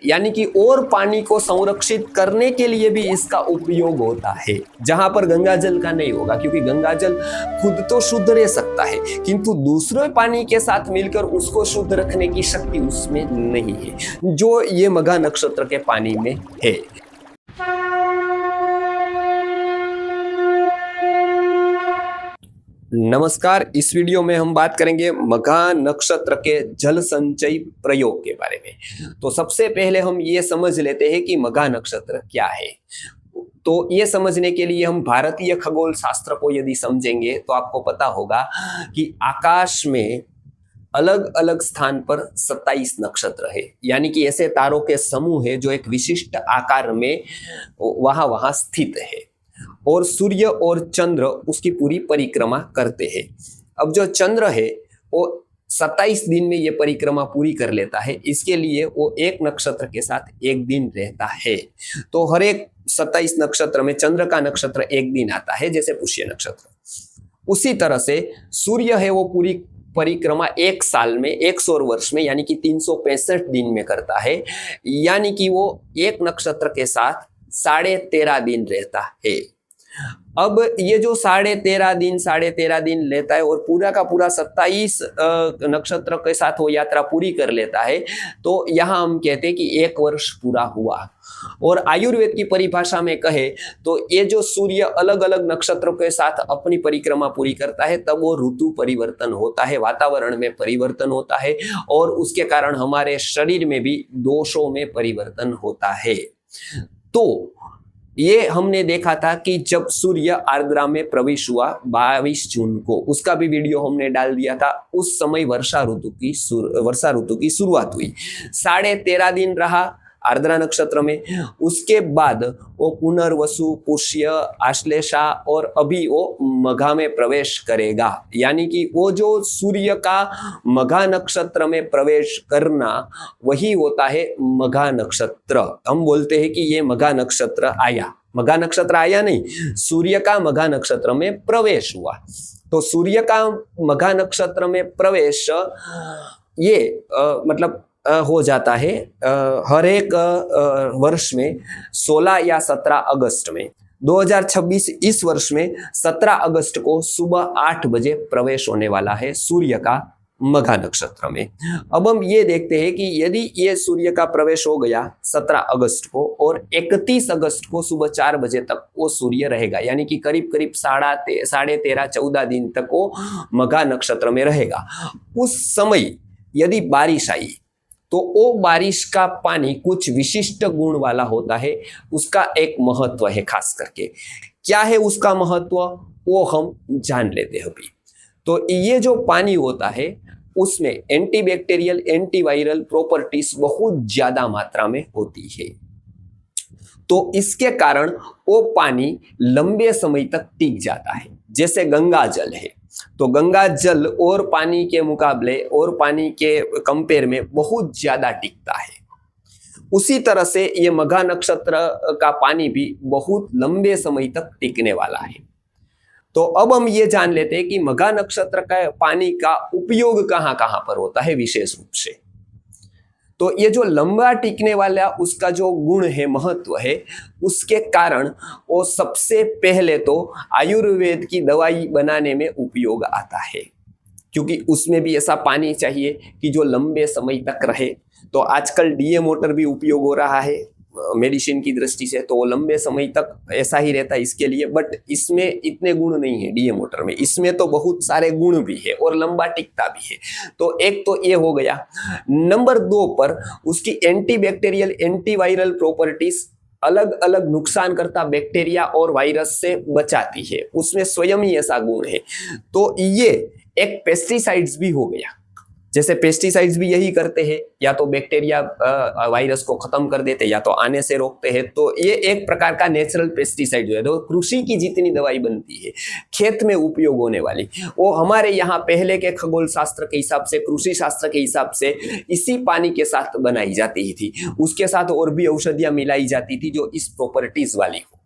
यानी कि और पानी को संरक्षित करने के लिए भी इसका उपयोग होता है, जहां पर गंगा जल का नहीं होगा, क्योंकि गंगा जल खुद तो शुद्ध रह सकता है किंतु दूसरे पानी के साथ मिलकर उसको शुद्ध रखने की शक्ति उसमें नहीं है, जो ये मघा नक्षत्र के पानी में है। नमस्कार, इस वीडियो में हम बात करेंगे मघा नक्षत्र के जल संचय प्रयोग के बारे में। तो सबसे पहले हम ये समझ लेते हैं कि मघा नक्षत्र क्या है। तो ये समझने के लिए हम भारतीय खगोल शास्त्र को यदि समझेंगे तो आपको पता होगा कि आकाश में अलग अलग स्थान पर 27 नक्षत्र है, यानी कि ऐसे तारों के समूह है जो एक विशिष्ट आकार में वहां स्थित है, और सूर्य और चंद्र उसकी पूरी परिक्रमा करते हैं। अब जो चंद्र है वो 27 दिन में ये परिक्रमा पूरी कर लेता है, इसके लिए वो एक नक्षत्र के साथ एक दिन रहता है। तो हर एक 27 नक्षत्र में चंद्र का नक्षत्र एक दिन आता है, जैसे पुष्य नक्षत्र। उसी तरह से सूर्य है वो पूरी परिक्रमा एक साल में 100 वर्ष में यानी कि 365 दिन में करता है, यानी कि वो एक नक्षत्र के साथ 13.5 दिन रहता है। अब ये जो 13.5 दिन लेता है और पूरा का पूरा 27 नक्षत्र के साथ वो यात्रा पूरी कर लेता है, तो यहाँ हम कहते हैं कि एक वर्ष पूरा हुआ। और आयुर्वेद की परिभाषा में कहे तो ये जो सूर्य अलग अलग नक्षत्रों के साथ अपनी परिक्रमा पूरी करता है, तब वो ऋतु परिवर्तन होता है, वातावरण में परिवर्तन होता है, और उसके कारण हमारे शरीर में भी दोषों में परिवर्तन होता है। तो ये हमने देखा था कि जब सूर्य आर्द्रा में प्रवेश हुआ 22 जून को, उसका भी वीडियो हमने डाल दिया था। उस समय वर्षा ऋतु की शुरुआत हुई, 13.5 दिन रहा आर्द्रा नक्षत्र में। उसके बाद वो पुनर्वसु, पुष्य, आश्लेषा और अभी वो मघा में प्रवेश करेगा, यानी कि वो जो सूर्य का मघा नक्षत्र में प्रवेश करना वही होता है मघा नक्षत्र। हम बोलते हैं कि ये मघा नक्षत्र आया, मघा नक्षत्र आया नहीं, सूर्य का मघा नक्षत्र में प्रवेश हुआ। तो सूर्य का मघा नक्षत्र में प्रवेश ये मतलब हो जाता है हर एक वर्ष में 16 या 17 अगस्त में। 2026 इस वर्ष में 17 अगस्त को सुबह 8 बजे प्रवेश होने वाला है सूर्य का मघा नक्षत्र में। अब हम ये देखते हैं कि यदि ये सूर्य का प्रवेश हो गया 17 अगस्त को और 31 अगस्त को सुबह 4 बजे तक वो सूर्य रहेगा, यानी कि करीब करीब 13.5-14 दिन तक वो मघा नक्षत्र में रहेगा। उस समय यदि बारिश आई तो वो बारिश का पानी कुछ विशिष्ट गुण वाला होता है, उसका एक महत्व है। खास करके क्या है उसका महत्व, वो हम जान लेते हैं अभी। तो ये जो पानी होता है उसमें एंटीबैक्टीरियल, एंटीवायरल प्रॉपर्टीज बहुत ज्यादा मात्रा में होती है। तो इसके कारण वो पानी लंबे समय तक टिक जाता है। जैसे गंगा जल है, तो गंगा जल और पानी के मुकाबले और पानी के कंपेयर में बहुत ज्यादा टिकता है। उसी तरह से ये मघा नक्षत्र का पानी भी बहुत लंबे समय तक टिकने वाला है। तो अब हम ये जान लेते हैं कि मघा नक्षत्र का पानी का उपयोग कहाँ कहाँ पर होता है विशेष रूप से। तो ये जो लंबा टिकने वाला उसका जो गुण है, महत्व है, उसके कारण वो सबसे पहले तो आयुर्वेद की दवाई बनाने में उपयोग आता है, क्योंकि उसमें भी ऐसा पानी चाहिए कि जो लंबे समय तक रहे। तो आजकल डीए मोटर भी उपयोग हो रहा है मेडिसिन की दृष्टि से, तो वो लंबे समय तक ऐसा ही रहता है इसके लिए। बट इसमें इतने गुण नहीं है डीए मोटर में, इसमें तो बहुत सारे गुण भी है और लंबा टिकता भी है। तो एक तो ये हो गया। नंबर 2 पर उसकी एंटीबैक्टीरियल, एंटीवायरल प्रॉपर्टीज अलग अलग नुकसान करता बैक्टीरिया और वायरस से बचाती है, उसमें स्वयं ही ऐसा गुण है। तो ये एक पेस्टिसाइड्स भी हो गया। जैसे पेस्टिसाइड्स भी यही करते हैं, या तो बैक्टीरिया वायरस को खत्म कर देते हैं या तो आने से रोकते हैं। तो ये एक प्रकार का नेचुरल पेस्टिसाइड जो है, तो कृषि की जितनी दवाई बनती है खेत में उपयोग होने वाली, वो हमारे यहाँ पहले के खगोल शास्त्र के हिसाब से, कृषि शास्त्र के हिसाब से इसी पानी के साथ बनाई जाती थी। उसके साथ और भी औषधियां मिलाई जाती थी जो इस प्रॉपर्टीज वाली हो।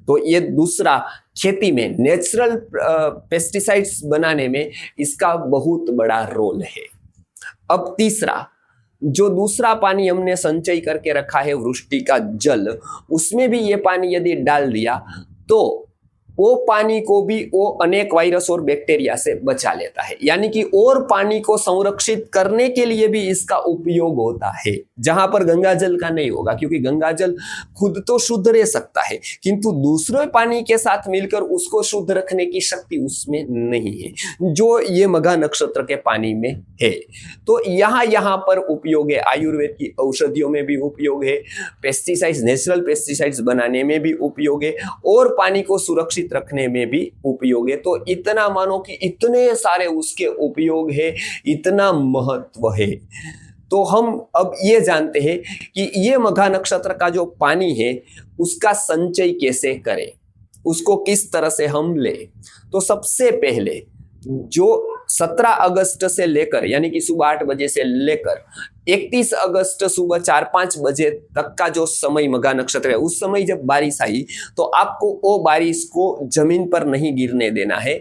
तो ये दूसरा, खेती में नेचुरल पेस्टिसाइड्स बनाने में इसका बहुत बड़ा रोल है। अब तीसरा, जो दूसरा पानी हमने संचय करके रखा है वृष्टि का जल, उसमें भी ये पानी यदि डाल दिया तो वो पानी को भी वो अनेक वायरस और बैक्टीरिया से बचा लेता है। यानी कि और पानी को संरक्षित करने के लिए भी इसका उपयोग होता है, जहां पर गंगा जल का नहीं होगा, क्योंकि गंगा जल खुद तो शुद्ध रह सकता है किंतु दूसरे पानी के साथ मिलकर उसको शुद्ध रखने की शक्ति उसमें नहीं है, जो ये मघा नक्षत्र के पानी में है। तो यहाँ पर उपयोग है, आयुर्वेद की औषधियों में भी उपयोग है, पेस्टिसाइड्स, नेचुरल पेस्टिसाइड्स बनाने में भी उपयोग है, और पानी को सुरक्षित रखने में भी उपयोग है। तो इतना मानो कि इतने सारे उसके उपयोग है, इतना महत्व है। तो हम अब ये जानते हैं कि ये मघा नक्षत्र का जो पानी है उसका संचय कैसे करें, उसको किस तरह से हम ले। तो सबसे पहले जो 17 अगस्त से लेकर, यानी कि सुबह 8 बजे से लेकर 31 अगस्त सुबह 4-5 बजे तक का जो समय मघा नक्षत्र है, उस समय जब बारिश आई तो आपको वो बारिश को जमीन पर नहीं गिरने देना है।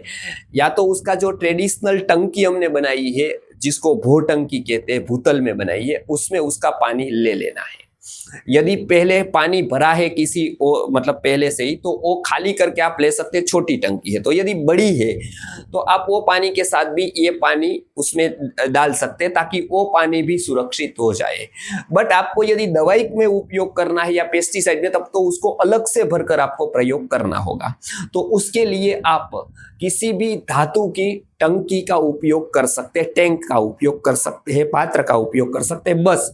या तो उसका जो ट्रेडिशनल टंकी हमने बनाई है, जिसको भो टंकी कहते हैं, भूतल में बनाई है, उसमें उसका पानी ले लेना है। यदि पहले पानी भरा है किसी मतलब पहले से ही, तो वो खाली करके आप ले सकते हैं, छोटी टंकी है। तो यदि बड़ी है तो आप वो पानी के साथ भी ये पानी उसमें डाल सकते हैं, ताकि वो पानी भी सुरक्षित हो जाए। बट आपको यदि दवाई में उपयोग करना है या पेस्टिसाइड में, तब तो उसको अलग से भरकर आपको प्रयोग करना होगा। तो उसके लिए आप किसी भी धातु की टंकी का उपयोग कर सकते हैं, टैंक का उपयोग कर सकते हैं, पात्र का उपयोग कर सकते हैं। बस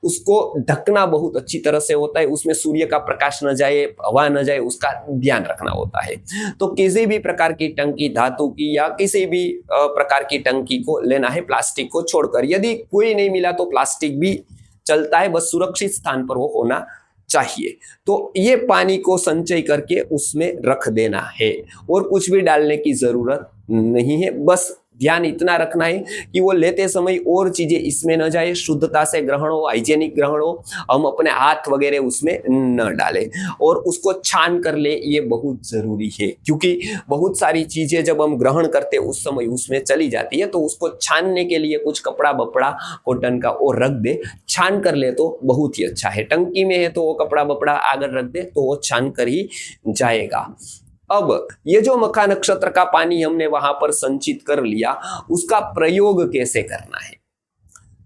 उसको ढकना बहुत अच्छी तरह से होता है, उसमें सूर्य का प्रकाश न जाए, हवा न जाए, उसका ध्यान रखना होता है। तो किसी भी प्रकार की टंकी, धातु की या किसी भी प्रकार की टंकी को लेना है, प्लास्टिक को छोड़कर। यदि कोई नहीं मिला तो प्लास्टिक भी चलता है, बस सुरक्षित स्थान पर वो होना चाहिए। तो ये पानी को संचय करके उसमें रख देना है, और कुछ भी डालने की जरूरत नहीं है। बस ध्यान इतना रखना है कि वो लेते समय और चीजें इसमें न जाए, शुद्धता से ग्रहण हो, हाइजेनिक ग्रहण हो, हम अपने हाथ वगैरह उसमें न डालें, और उसको छान कर ले, ये बहुत जरूरी है। क्योंकि बहुत सारी चीजें जब हम ग्रहण करते उस समय उसमें चली जाती है, तो उसको छानने के लिए कुछ कपड़ा बपड़ा कॉटन का वो रख दे, छान कर ले तो बहुत ही अच्छा है। टंकी में है तो वो कपड़ा बपड़ा आगर रख दे तो वो छान कर ही जाएगा। अब ये जो मघा नक्षत्र का पानी हमने वहां पर संचित कर लिया, उसका प्रयोग कैसे करना है?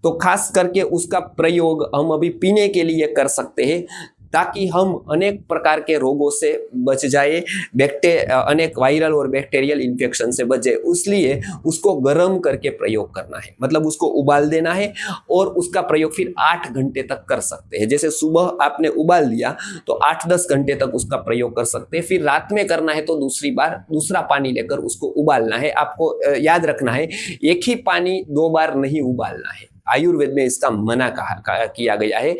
तो खास करके उसका प्रयोग हम अभी पीने के लिए कर सकते हैं, ताकि हम अनेक प्रकार के रोगों से बच जाए, अनेक वायरल और बैक्टीरियल इन्फेक्शन से बच जाए। इसलिए उसको गर्म करके प्रयोग करना है, मतलब उसको उबाल देना है, और उसका प्रयोग फिर 8 घंटे तक कर सकते हैं। जैसे सुबह आपने उबाल दिया तो 8-10 घंटे तक उसका प्रयोग कर सकते हैं। फिर रात में करना है तो दूसरी बार दूसरा पानी लेकर उसको उबालना है। आपको याद रखना है, एक ही पानी 2 बार नहीं उबालना है, आयुर्वेद में इसका मना किया गया है।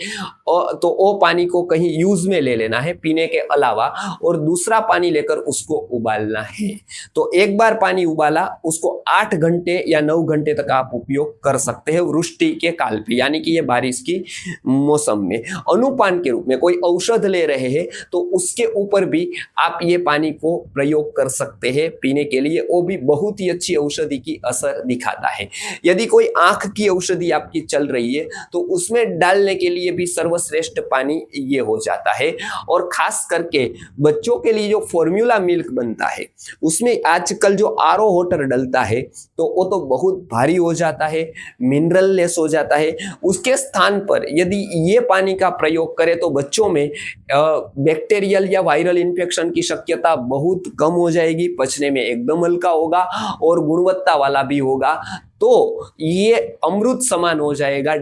तो वो पानी को कहीं यूज में ले लेना है पीने के अलावा, और दूसरा पानी लेकर उसको उबालना है। तो एक बार पानी उबाला, उसको 8 घंटे या 9 घंटे तक आप उपयोग कर सकते हैं वृष्टि के काल पे, यानी कि ये बारिश की मौसम में। अनुपान के रूप में कोई औषध ले रहे हैं तो उसके ऊपर भी आप ये पानी को प्रयोग कर सकते हैं पीने के लिए, वो भी बहुत ही अच्छी औषधि की असर दिखाता है। यदि कोई आंख की औषधि आपकी चल रही है तो उसमें डालने के लिए भी सर्वश्रेष्ठ पानी ये हो जाता है। और खास करके बच्चों के लिए जो फॉर्मूला मिल्क बनता है, उसमें आजकल जो आरओ वाटर डलता है तो वो तो बहुत भारी हो जाता है, मिनरल लेस हो जाता है। उसके स्थान पर यदि ये पानी का प्रयोग करें तो बच्चों में बैक्टीरियल या वायरल इन्फेक्शन की शक्यता बहुत कम हो जाएगी, पचने में एकदम हल्का होगा और गुणवत्ता वाला भी होगा। तो ये अमृत समान हो जाएगा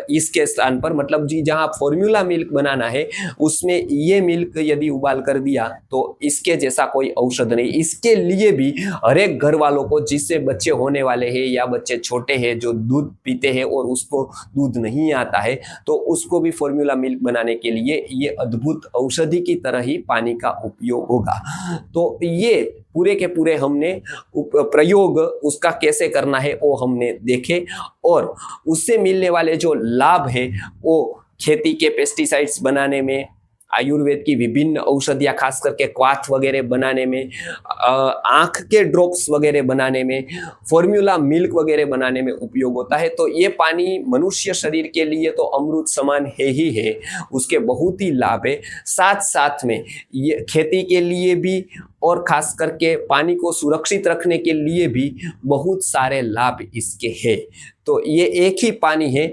इसके स्थान पर। मतलब जी जहां फॉर्मूला मिल्क बनाना है उसमें ये मिल्क यदि उबाल कर दिया तो इसके जैसा कोई औषध नहीं। इसके लिए भी हर एक घर वालों को, जिससे बच्चे होने वाले हैं या बच्चे छोटे हैं जो दूध पीते हैं और उसको दूध नहीं आता है, तो उसको भी फॉर्मूला मिल्क बनाने के लिए ये अद्भुत औषधि की तरह ही पानी का उपयोग होगा। तो ये पूरे के पूरे हमने प्रयोग उसका कैसे करना है वो हमने देखे, और उससे मिलने वाले जो लाभ है वो खेती के पेस्टिसाइड्स बनाने में, आयुर्वेद की विभिन्न औषधियाँ खास करके क्वाथ वगैरह बनाने में, आँख के ड्रॉप्स वगैरह बनाने में, फॉर्मूला मिल्क वगैरह बनाने में उपयोग होता है। तो ये पानी मनुष्य शरीर के लिए तो अमृत समान है ही है, उसके बहुत ही लाभ है। साथ साथ में ये खेती के लिए भी और खास करके पानी को सुरक्षित रखने के लिए भी बहुत सारे लाभ इसके हैं। तो ये एक ही पानी है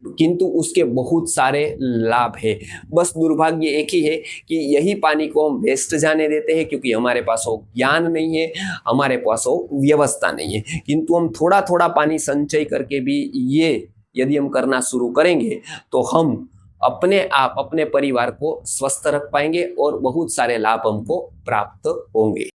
किंतु उसके बहुत सारे लाभ है। बस दुर्भाग्य एक ही है कि यही पानी को हम वेस्ट जाने देते हैं, क्योंकि हमारे पास वो ज्ञान नहीं है, हमारे पास वो व्यवस्था नहीं है। किंतु हम थोड़ा थोड़ा पानी संचय करके भी ये यदि हम करना शुरू करेंगे तो हम अपने आप अपने परिवार को स्वस्थ रख पाएंगे और बहुत सारे लाभ हमको प्राप्त होंगे।